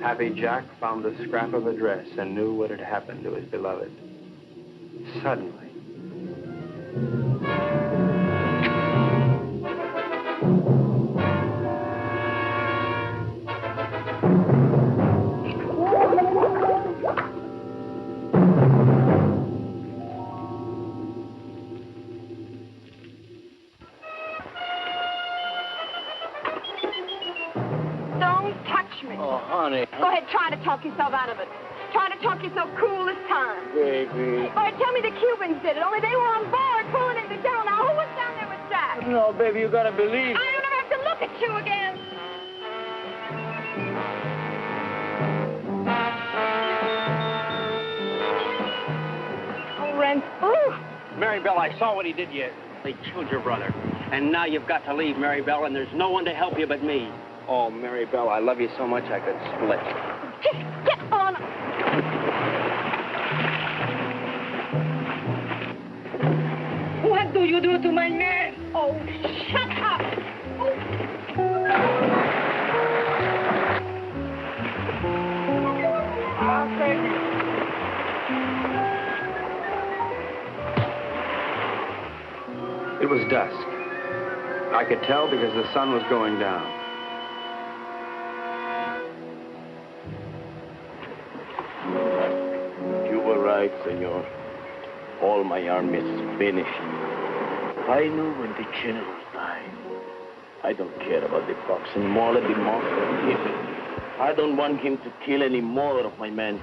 Happy Jack found the scrap of a dress and knew what had happened to his beloved. Suddenly, Oh, honey. Go ahead, try to talk yourself out of it. Try to talk yourself cool this time. Baby. All right, tell me the Cubans did it, only they were on board pulling in the general. Now, who was down there with Jack? No, baby, you gotta believe. I don't ever have to look at you again. Oh, Ren. Maribel, I saw what he did to you. They killed your brother. And now you've got to leave, Maribel, and there's no one to help you but me. Oh, Maribel, I love you so much I could split. Just get on. What do you do to my man? Oh, shut up. Oh. dusk. I could tell because the sun was going down. You were right, senor. All my army is finished. I knew when the general died. I don't care about the fox anymore. Let the monster kill him. I don't want him to kill any more of my men.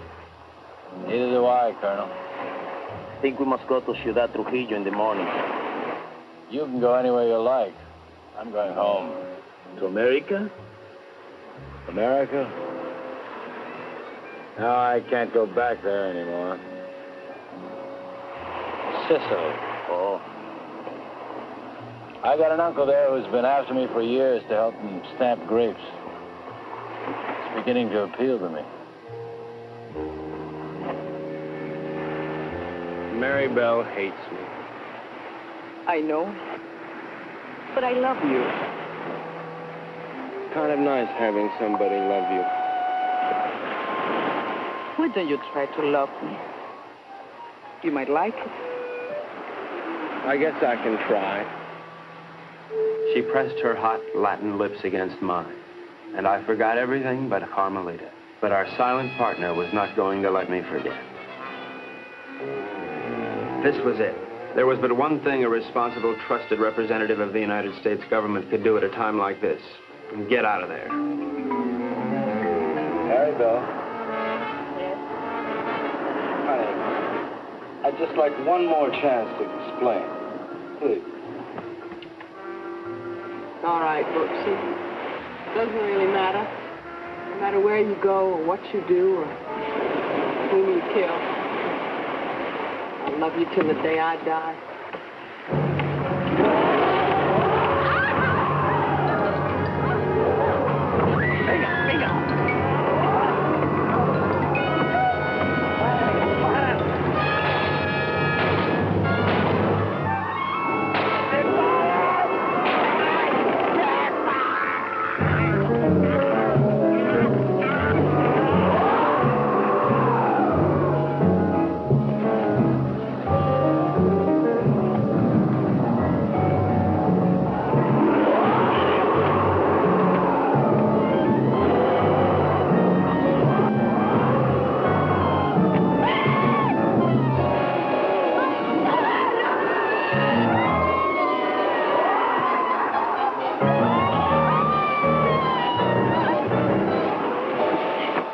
Neither do I, Colonel. I think we must go to Ciudad Trujillo in the morning. You can go anywhere you like. I'm going home. To America? America? No, I can't go back there anymore. Sicily. Oh. I got an uncle there who's been after me for years to help him stamp grapes. It's beginning to appeal to me. Mary Bell hates me. I know. But I love you. Kind of nice having somebody love you. Why don't you try to love me? You might like it. I guess I can try. She pressed her hot Latin lips against mine, and I forgot everything but Carmelita. But our silent partner was not going to let me forget. This was it. There was but one thing a responsible, trusted representative of the United States government could do at a time like this. Get out of there. Mary Bell. Yes? Honey, I'd just like one more chance to explain. Please. All right, Brooksy. Doesn't really matter. No matter where you go or what you do or whom you kill. I'll love you till the day I die.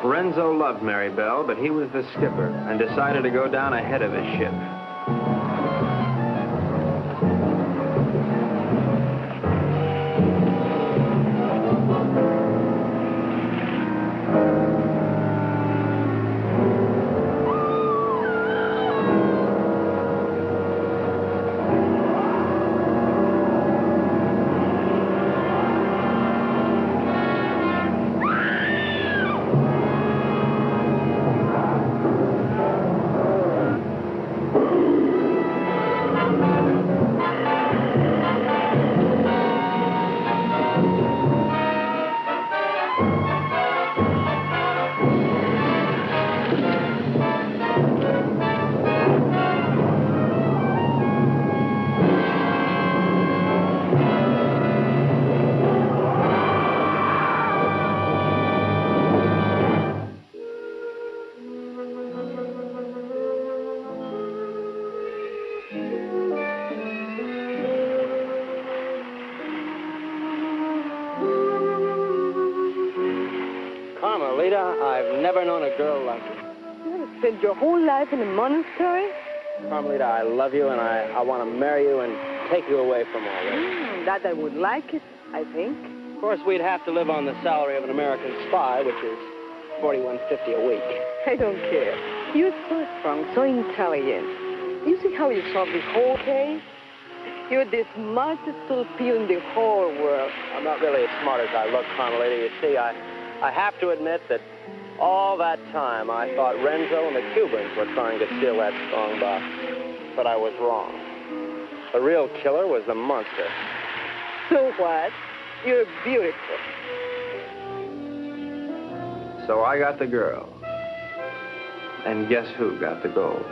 Renzo loved Mary Bell, but he was the skipper and decided to go down ahead of his ship. Carmelita, I've never known a girl like you. You have spent your whole life in a monastery? Carmelita, I love you, and I want to marry you and take you away from all this. That I would like it, I think. Of course, we'd have to live on the salary of an American spy, which is $41.50 a week. I don't care. You're so strong, so intelligent. You see how you solved this whole case? You're the smartest little pea in the whole world. I'm not really as smart as I look, Carmelita. You see, I have to admit that all that time I thought Renzo and the Cubans were trying to steal that strong box. But I was wrong. The real killer was the monster. So what? You're beautiful. So I got the girl. And guess who got the gold?